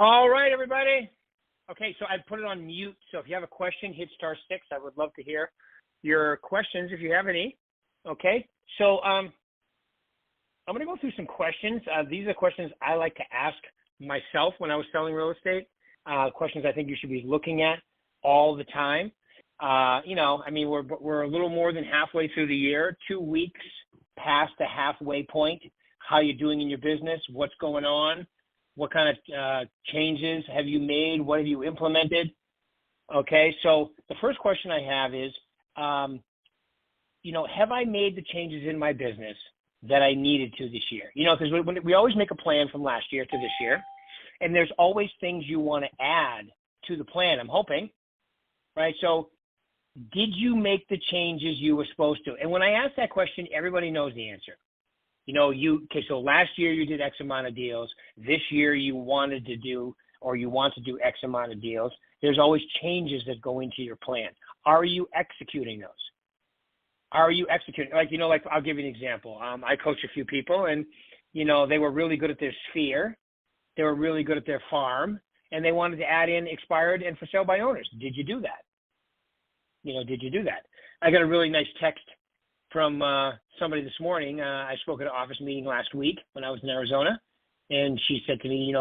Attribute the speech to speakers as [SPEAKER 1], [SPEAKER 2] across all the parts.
[SPEAKER 1] All right, everybody. Okay, so I put it on mute. So if you have a question, hit *6. I would love to hear your questions if you have any. Okay, so I'm going to go through some questions. These are questions I like to ask myself when I was selling real estate. Questions I think you should be looking at all the time. We're a little more than halfway through the year, 2 weeks past the halfway point. How you doing in your business? What's going on? What kind of changes have you made? What have you implemented? Okay, so the first question I have is, have I made the changes in my business that I needed to this year? Because we always make a plan from last year to this year, and there's always things you want to add to the plan, I'm hoping, right? So did you make the changes you were supposed to? And when I ask that question, everybody knows the answer. So last year you did X amount of deals. This year you want to do X amount of deals. There's always changes that go into your plan. Are you executing those? Are you executing? Like I'll give you an example. I coach a few people, and, they were really good at their sphere. They were really good at their farm, and they wanted to add in expired and for sale by owners. Did you do that? Did you do that? I got a really nice text from somebody this morning. I spoke at an office meeting last week when I was in Arizona, and she said to me,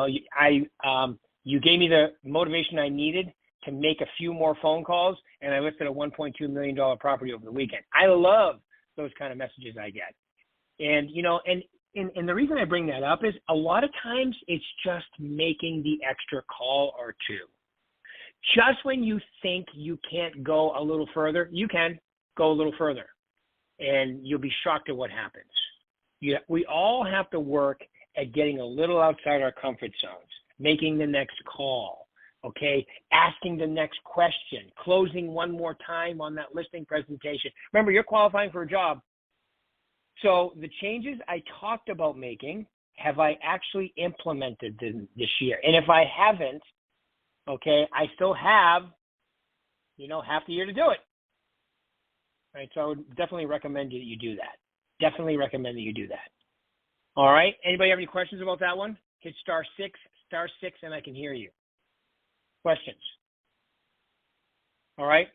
[SPEAKER 1] you gave me the motivation I needed to make a few more phone calls, and I listed a $1.2 million property over the weekend. I love those kind of messages I get. And, and the reason I bring that up is a lot of times it's just making the extra call or two. Just when you think you can't go a little further, you can go a little further. And you'll be shocked at what happens. We all have to work at getting a little outside our comfort zones, making the next call, okay, asking the next question, closing one more time on that listing presentation. Remember, you're qualifying for a job. So the changes I talked about making, have I actually implemented this year? And if I haven't, okay, I still have, half the year to do it. Right, so I would definitely recommend that you do that. Definitely recommend that you do that. All right. Anybody have any questions about that one? Hit *6, and I can hear you. Questions? All right.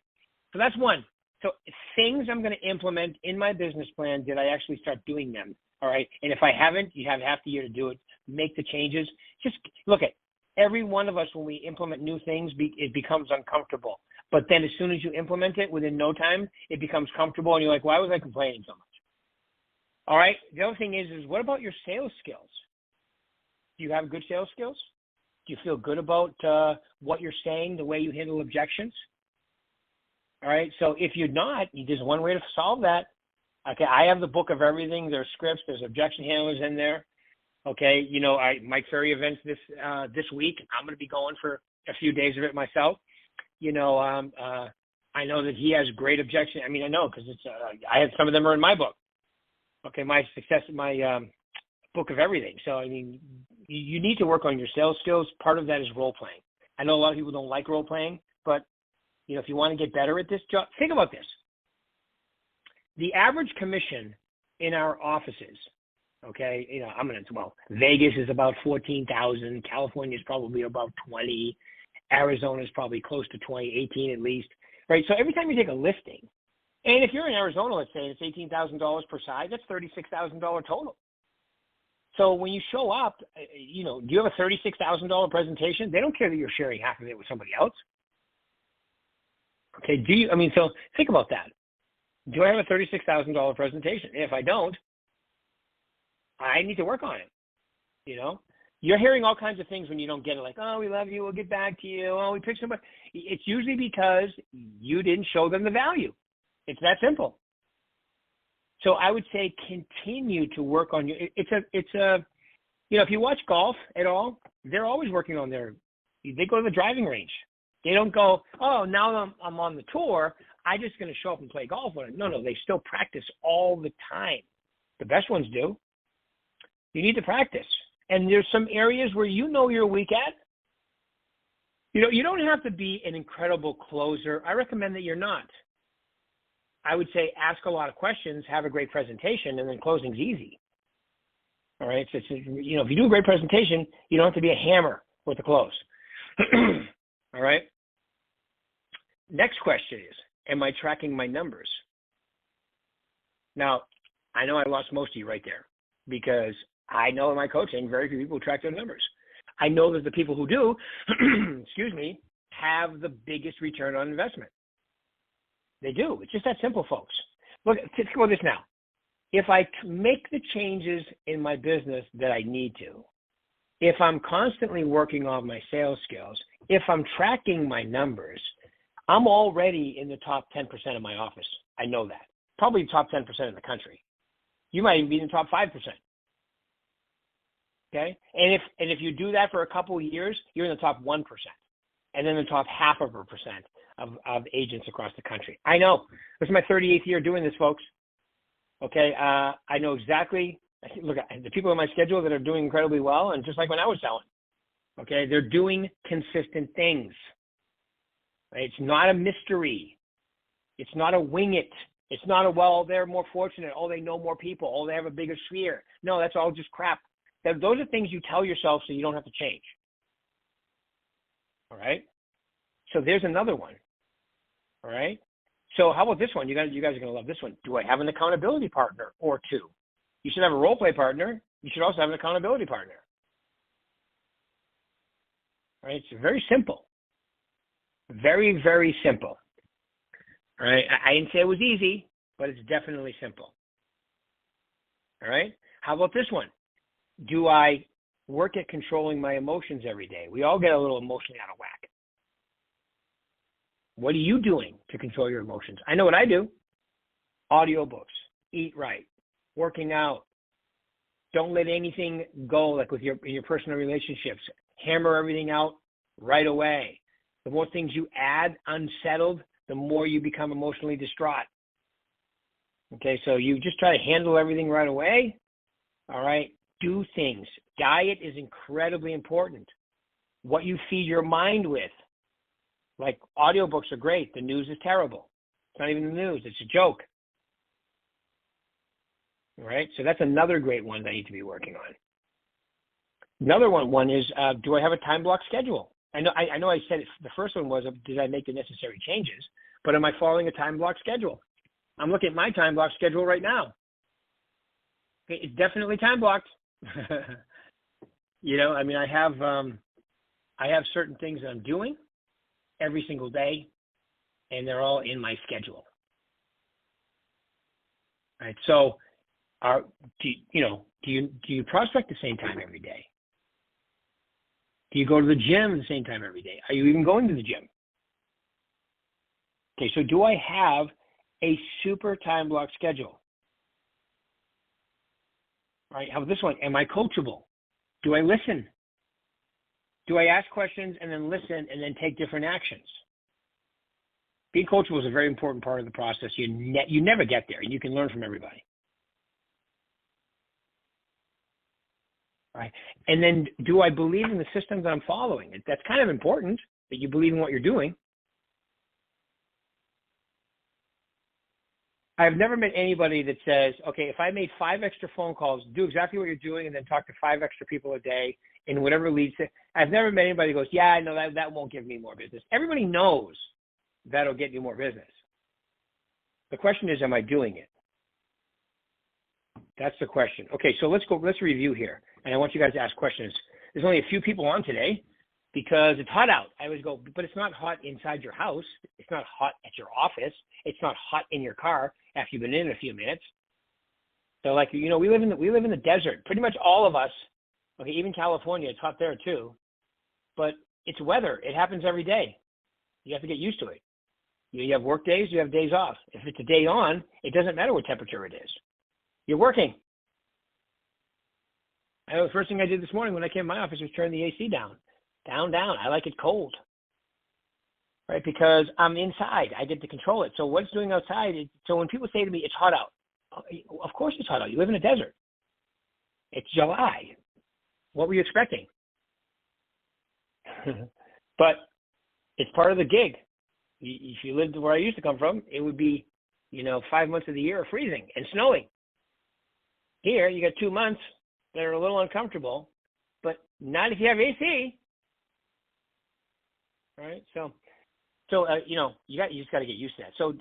[SPEAKER 1] So that's one. So things I'm going to implement in my business plan, did I actually start doing them? All right. And if I haven't, you have half the year to do it. Make the changes. Just look at every one of us when we implement new things, it becomes uncomfortable. But then as soon as you implement it, within no time, it becomes comfortable, and you're like, why was I complaining so much? All right. The other thing is what about your sales skills? Do you have good sales skills? Do you feel good about what you're saying, the way you handle objections? All right. So if you're not, there's one way to solve that. Okay. I have the book of everything. There's scripts. There's objection handlers in there. Okay. Mike Ferry events this week. I'm going to be going for a few days of it myself. I know that he has great objection. I know because I have some of them are in my book. Okay, my book of everything. So you need to work on your sales skills. Part of that is role playing. I know a lot of people don't like role playing, but if you want to get better at this job, think about this. The average commission in our offices, okay, Vegas is about 14,000. California is probably about 20. Arizona is probably close to 20, 18 at least, right? So every time you take a listing, and if you're in Arizona, let's say it's $18,000 per side, that's $36,000 total. So when you show up, do you have a $36,000 presentation? They don't care that you're sharing half of it with somebody else. Okay, so think about that. Do I have a $36,000 presentation? If I don't, I need to work on it, You're hearing all kinds of things when you don't get it, like, oh, we love you, we'll get back to you, oh, we picked somebody. It's usually because you didn't show them the value. It's that simple. So I would say continue to work on if you watch golf at all, they're always working on they go to the driving range. They don't go, oh, now I'm on the tour, I'm just going to show up and play golf with it. No, they still practice all the time. The best ones do. You need to practice. And there's some areas where you're weak at. You don't have to be an incredible closer. I recommend that you're not. I would say ask a lot of questions, have a great presentation, and then closing's easy. All right. So if you do a great presentation, you don't have to be a hammer. with the close. All right. Next question is, am I tracking my numbers? Now, I know I lost most of you right there because I know in my coaching, very few people track their numbers. I know that the people who do, excuse me, have the biggest return on investment. They do. It's just that simple, folks. Look, think about this now. If I make the changes in my business that I need to, if I'm constantly working on my sales skills, if I'm tracking my numbers, I'm already in the top 10% of my office. I know that. Probably top 10% in the country. You might even be in the top 5%. Okay? And if you do that for a couple of years, you're in the top 1%. And then the top 0.5% of agents across the country. I know. This is my 38th year doing this, folks. Okay? I know exactly. Look, the people on my schedule that are doing incredibly well, and just like when I was selling, okay, they're doing consistent things. Right? It's not a mystery. It's not a wing it. It's not a, well, they're more fortunate. Oh, they know more people. Oh, they have a bigger sphere. No, that's all just crap. Those are things you tell yourself so you don't have to change. All right? So there's another one. All right? So how about this one? You guys are going to love this one. Do I have an accountability partner or two? You should have a role play partner. You should also have an accountability partner. All right? It's very simple. Very, very simple. All right? I didn't say it was easy, but it's definitely simple. All right? How about this one? Do I work at controlling my emotions every day? We all get a little emotionally out of whack. What are you doing to control your emotions? I know what I do. Audiobooks, eat right, working out. Don't let anything go, like with your personal relationships. Hammer everything out right away. The more things you add unsettled, the more you become emotionally distraught. Okay, so you just try to handle everything right away. All right, do things. Diet is incredibly important. What you feed your mind with. Like audiobooks are great. The news is terrible. It's not even the news. It's a joke. All right, so that's another great one that I need to be working on. Another one is, do I have a time block schedule? I know I said it, the first one was, did I make the necessary changes? But am I following a time block schedule? I'm looking at my time block schedule right now. Okay, it's definitely time blocked. You know, I mean, I have certain things that I'm doing every single day, and they're all in my schedule. All right, so do you prospect the same time every day? Do you go to the gym the same time every day? Are you even going to the gym? Okay, so do I have a super time block schedule? All right, how about this one? Am I coachable? Do I listen? Do I ask questions and then listen and then take different actions? Being coachable is a very important part of the process. You never get there, and you can learn from everybody. All right. And then do I believe in the systems I'm following? That's kind of important that you believe in what you're doing. I've never met anybody that says, okay, if I made 5 extra phone calls, do exactly what you're doing, and then talk to 5 extra people a day in whatever leads to. I've never met anybody who goes, yeah, I know that won't give me more business. Everybody knows that'll get you more business. The question is, am I doing it? That's the question. Okay, so let's review here. And I want you guys to ask questions. There's only a few people on today because it's hot out. I always go, but it's not hot inside your house. It's not hot at your office. It's not hot in your car after you've been in a few minutes. So like, you know, we live in the desert. Pretty much all of us, okay, even California, it's hot there too. But it's weather. It happens every day. You have to get used to it. You have work days, you have days off. If it's a day on, it doesn't matter what temperature it is. You're working. I know the first thing I did this morning when I came to my office was turn the AC down. Down. I like it cold. Right? Because I'm inside. I get to control it. So what's doing outside? So when people say to me, it's hot out. Of course it's hot out. You live in a desert. It's July. What were you expecting? But it's part of the gig. If you lived where I used to come from, it would be, 5 months of the year freezing and snowing. Here, you got 2 months that are a little uncomfortable, but not if you have AC. All right. So you just got to get used to that. So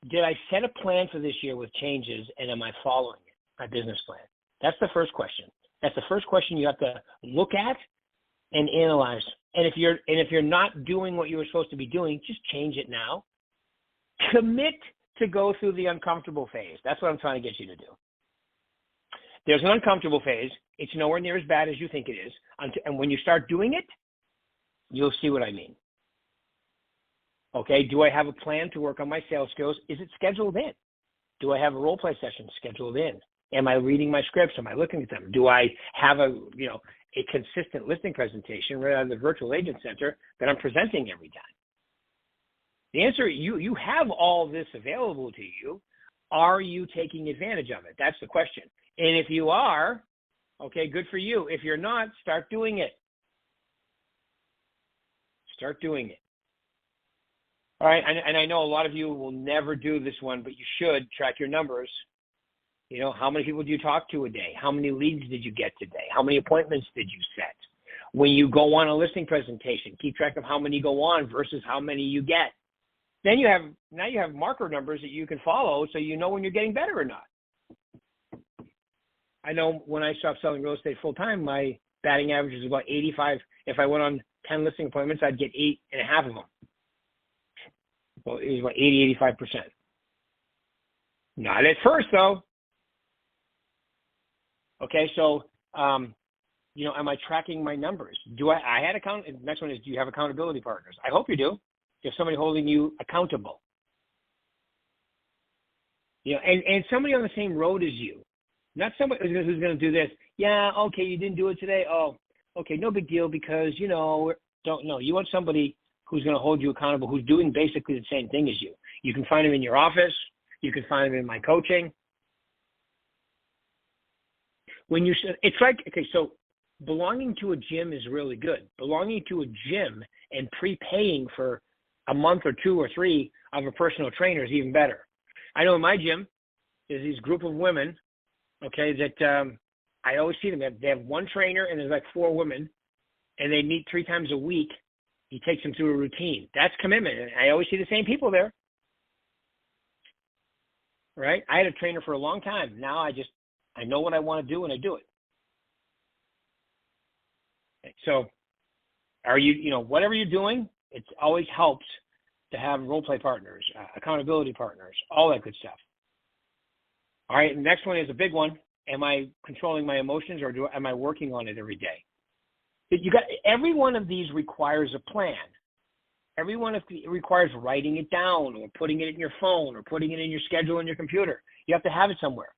[SPEAKER 1] did I set a plan for this year with changes, and am I following it? My business plan. That's the first question. That's the first question you have to look at and analyze. And if you're not doing what you were supposed to be doing, just change it now. Commit to go through the uncomfortable phase. That's what I'm trying to get you to do. There's an uncomfortable phase. It's nowhere near as bad as you think it is. And when you start doing it, you'll see what I mean. Okay, do I have a plan to work on my sales skills? Is it scheduled in? Do I have a role play session scheduled in? Am I reading my scripts? Am I looking at them? Do I have a consistent listing presentation right out of the virtual agent center that I'm presenting every time? The answer, you have all this available to you. Are you taking advantage of it? That's the question. And if you are, okay, good for you. If you're not, start doing it. Start doing it. All right, and I know a lot of you will never do this one, but you should track your numbers. How many people do you talk to a day? How many leads did you get today? How many appointments did you set? When you go on a listing presentation, keep track of how many go on versus how many you get. Then you have marker numbers that you can follow, so you know when you're getting better or not. I know when I stopped selling real estate full time, my batting average was about 85. If I went on 10 listing appointments, I'd get 8.5 of them. Well, it was about 85%. Not at first, though. Okay, so, am I tracking my numbers? Next one is, do you have accountability partners? I hope you do. You have somebody holding you accountable. And somebody on the same road as you. Not somebody who's going to do this. Yeah, okay, you didn't do it today. Oh, okay, no big deal because, don't know. You want somebody who's going to hold you accountable, who's doing basically the same thing as you. You can find them in your office. You can find them in my coaching. It's like, okay, so belonging to a gym is really good. Belonging to a gym and prepaying for a month or 2 or 3 of a personal trainer is even better. I know in my gym, there's these group of women, okay, that I always see them. They have one trainer and there's like 4 women, and they meet 3 times a week. He takes them through a routine. That's commitment. And I always see the same people there. Right? I had a trainer for a long time. Now I know what I want to do and I do it. So are you, whatever you're doing, it always helps to have role play partners, accountability partners, all that good stuff. All right. The next one is a big one. Am I controlling my emotions or am I working on it every day? Every one of these requires a plan. Every one of it requires writing it down or putting it in your phone or putting it in your schedule in your computer. You have to have it somewhere.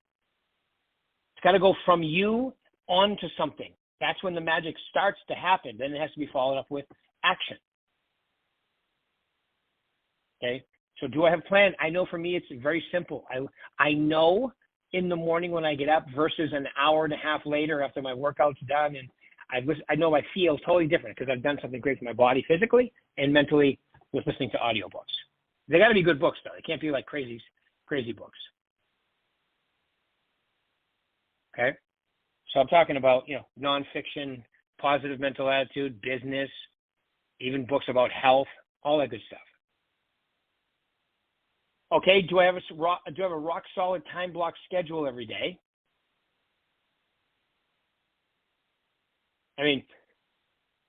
[SPEAKER 1] It's got to go from you onto something. That's when the magic starts to happen. Then it has to be followed up with action. Okay. So do I have a plan? I know for me, it's very simple. I know in the morning when I get up versus an hour and a half later after my workout's done, and I know I feel totally different because I've done something great for my body physically and mentally with listening to audiobooks. They got to be good books, though. They can't be like crazy books. Okay? So I'm talking about, nonfiction, positive mental attitude, business, even books about health, all that good stuff. Okay, do I have a rock solid time block schedule every day? I mean,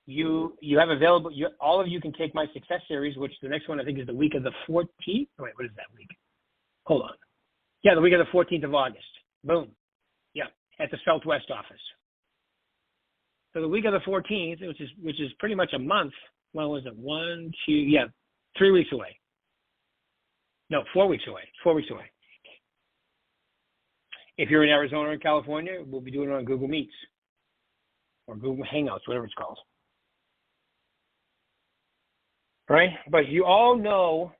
[SPEAKER 1] you have available, all of you can take my success series, which the next one I think is the week of the 14th. Wait, what is that week? Hold on. Yeah, the week of the 14th of August. Boom. Yeah, at the Southwest office. So the week of the 14th, which is pretty much a month. When was it? 1, 2, yeah, 3 weeks away. No, 4 weeks away. 4 weeks away. If you're in Arizona or California, we'll be doing it on Google Meets or Google Hangouts, whatever it's called. Right? But you all know,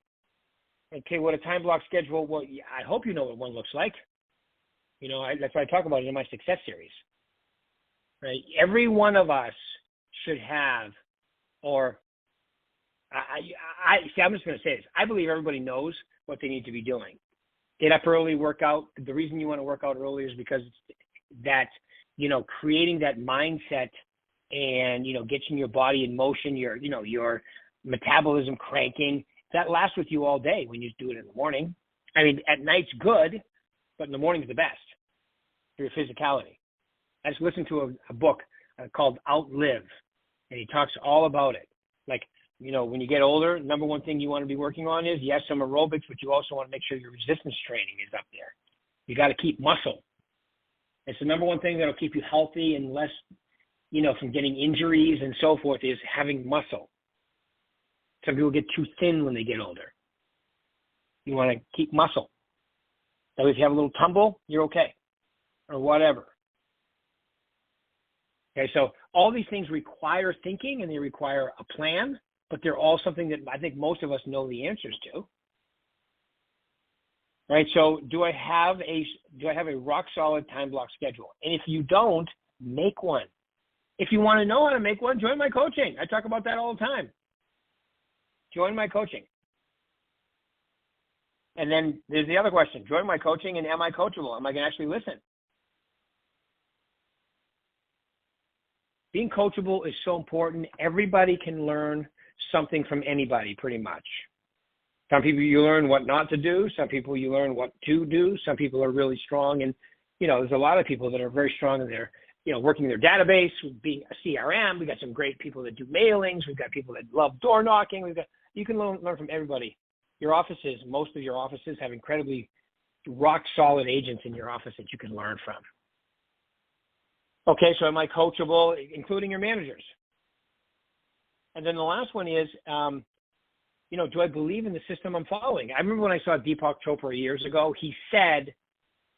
[SPEAKER 1] okay, what a time block schedule, well, I hope you know what one looks like. That's why I talk about it in my success series. Right? Every one of us should have, or I'm just going to say this. I believe everybody knows what they need to be doing. Get up early, work out. The reason you want to work out early is because that, creating that mindset and, getting your body in motion, your metabolism cranking. That lasts with you all day when you do it in the morning. I mean, at night's good, but in the morning's the best for your physicality. I just listened to a book called Outlive, and he talks all about it. Like, you know, when you get older, number one thing you want to be working on is, yes, some aerobics, but you also want to make sure your resistance training is up there. You got to keep muscle. It's the number one thing that'll keep you healthy and less, you know, from getting injuries and so forth, is having muscle. Some people get too thin when they get older. You want to keep muscle. So if you have a little tumble, you're okay, or whatever. Okay, so all these things require thinking and they require a plan, but they're all something that I think most of us know the answers to. Right? So do I have a rock solid time block schedule? And if you don't, make one. If you want to know how to make one, join my coaching. I talk about that all the time. Join my coaching. And then there's the other question. Join my coaching, and am I coachable? Am I going to actually listen? Being coachable is so important. Everybody can learn something from anybody, pretty much. Some people you learn what not to do. Some people you learn what to do. Some people are really strong. And, you know, there's a lot of people that are very strong in their, you know, working their database, being a CRM. We've got some great people that do mailings. We've got people that love door knocking. You can learn from everybody. Your offices, most of your offices have incredibly rock solid agents in your office that you can learn from. Okay, so am I coachable, including your managers? And then the last one is, you know, do I believe in the system I'm following? I remember when I saw Deepak Chopra years ago, he said,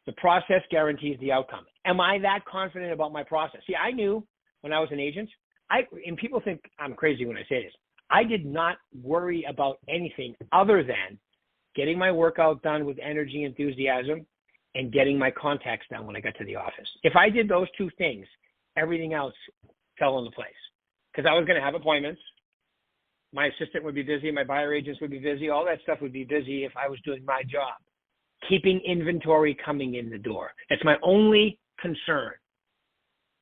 [SPEAKER 1] the process guarantees the outcome. Am I that confident about my process? See, I knew when I was an agent, and people think I'm crazy when I say this, I did not worry about anything other than getting my workout done with energy, enthusiasm, and getting my contacts done when I got to the office. If I did those two things, everything else fell into place. Because I was going to have appointments. My assistant would be busy. My buyer agents would be busy. All that stuff would be busy if I was doing my job. Keeping inventory coming in the door. That's my only concern.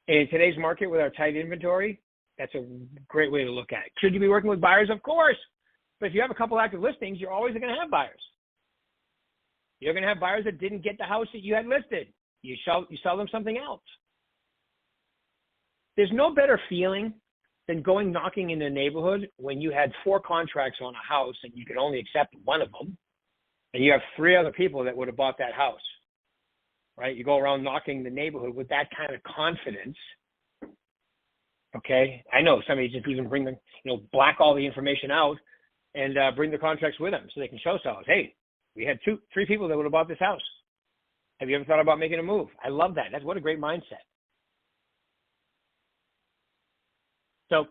[SPEAKER 1] And in today's market with our tight inventory, that's a great way to look at it. Should you be working with buyers? Of course. But if you have a couple active listings, you're always going to have buyers. You're going to have buyers that didn't get the house that you had listed. You sell them something else. There's no better feeling than going knocking in the neighborhood when you had 4 contracts on a house and you could only accept one of them, and you have 3 other people that would have bought that house. Right? You go around knocking the neighborhood with that kind of confidence. Okay, I know some agents even bring them, you know, black all the information out and bring the contracts with them so they can show sellers, hey, we had 3 people that would have bought this house. Have you ever thought about making a move? I love that. That's what a great mindset. So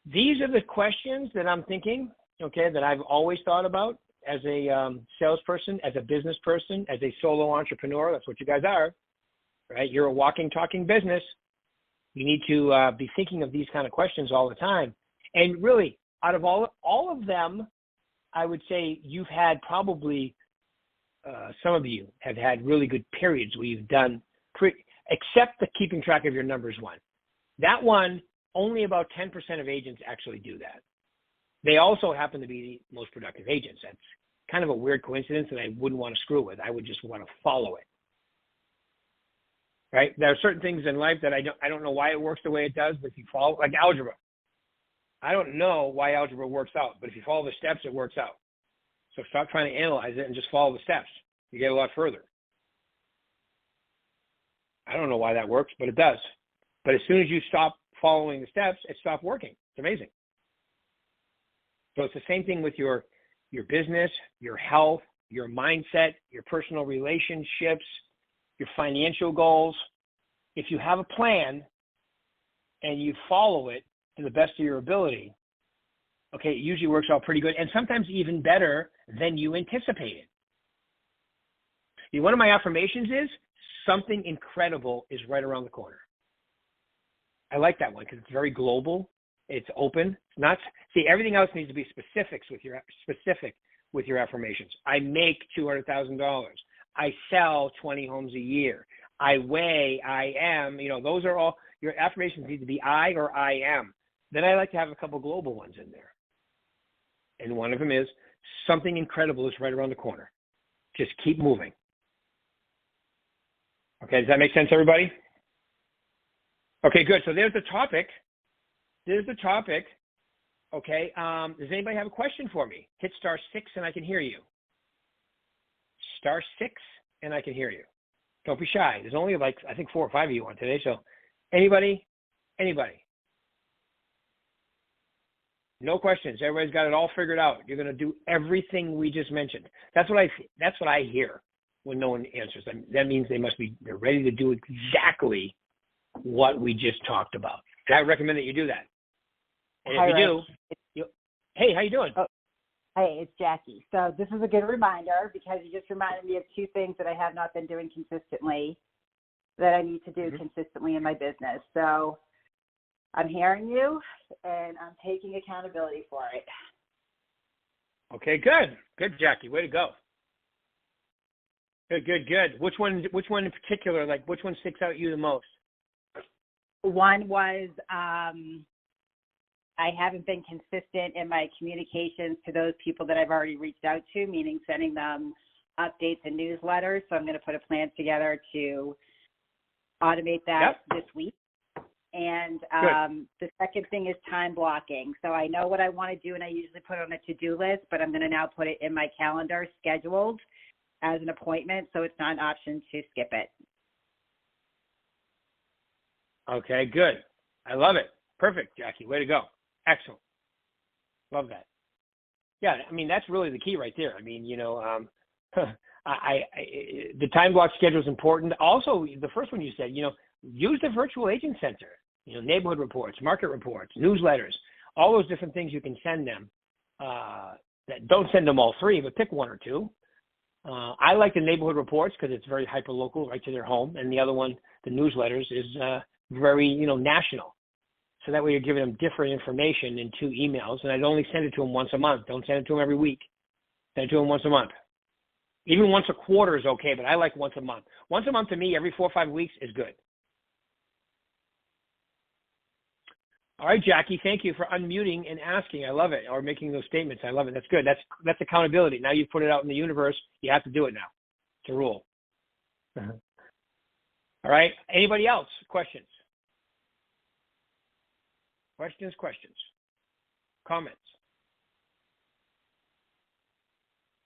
[SPEAKER 1] these are the questions that I'm thinking, okay, that I've always thought about as a salesperson, as a business person, as a solo entrepreneur. That's what you guys are, right? You're a walking, talking business. You need to be thinking of these kind of questions all the time. And really, out of all of them, I would say you've had probably, some of you have had really good periods where you've done, except the keeping track of your numbers one. That one, only about 10% of agents actually do that. They also happen to be the most productive agents. That's kind of a weird coincidence that I wouldn't want to screw with. I would just want to follow it. Right? There are certain things in life that I don't know why it works the way it does, but if you follow, like algebra. I don't know why algebra works out, but if you follow the steps, it works out. So stop trying to analyze it and just follow the steps. You get a lot further. I don't know why that works, but it does. But as soon as you stop following the steps, it stopped working. It's amazing. So it's the same thing with your business, your health, your mindset, your personal relationships, your financial goals. If you have a plan and you follow it to the best of your ability, okay, it usually works out pretty good, and sometimes even better than you anticipated. One of my affirmations is, something incredible is right around the corner. I like that one because it's very global. It's open. It's not, see, everything else needs to be specific with your affirmations. I make $200,000. I sell 20 homes a year. I weigh, I am, those are all, your affirmations need to be I or I am. Then I like to have a couple global ones in there. And one of them is something incredible is right around the corner. Just keep moving. Okay, does that make sense, everybody? Okay, good. So there's the topic. Okay, does anybody have a question for me? Hit *6 and I can hear you. *6 and I can hear you. Don't be shy. There's only like, I think 4 or 5 of you on today. So anybody? No questions. Everybody's got it all figured out. You're going to do everything we just mentioned. That's what I hear when no one answers. That means they're ready to do exactly what we just talked about. I recommend that you do that. And if you do, hey, how you doing?
[SPEAKER 2] Oh, hey, it's Jackie. So this is a good reminder because you just reminded me of 2 things that I have not been doing consistently that I need to do consistently in my business. So I'm hearing you, and I'm taking accountability for it.
[SPEAKER 1] Okay, good. Good, Jackie. Way to go. Good. Which one in particular, like which one sticks out to you the most?
[SPEAKER 2] One was I haven't been consistent in my communications to those people that I've already reached out to, meaning sending them updates and newsletters. So I'm going to put a plan together to automate that this week. And the second thing is time blocking. So I know what I want to do, and I usually put it on a to-do list, but I'm going to now put it in my calendar scheduled as an appointment, so it's not an option to skip it.
[SPEAKER 1] Okay, good. I love it. Perfect, Jackie. Way to go. Excellent. Love that. Yeah, I mean, that's really the key right there. I mean, the time block schedule is important. Also, the first one you said, use the virtual agent center, neighborhood reports, market reports, newsletters, all those different things you can send them. That don't send them all 3, but pick 1 or 2. I like the neighborhood reports because it's very hyper-local, right to their home. And the other one, the newsletters, is very, national. So that way you're giving them different information in 2 emails. And I'd only send it to them once a month. Don't send it to them every week. Send it to them once a month. Even once a quarter is okay, but I like once a month. Once a month to me, every 4 or 5 weeks is good. All right, Jackie, thank you for unmuting and asking. I love it, or making those statements. I love it. That's good. That's accountability. Now you've put it out in the universe. You have to do it now. It's a rule. All right. Anybody else? Questions? Questions? Comments?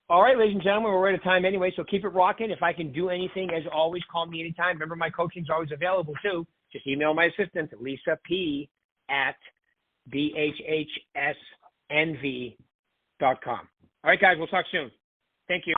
[SPEAKER 1] All right, ladies and gentlemen, we're right at time anyway, so keep it rocking. If I can do anything, as always, call me anytime. Remember, my coaching's always available, too. Just email my assistant, Lisa P. at bhhsnv.com. All right, guys, we'll talk soon. Thank you.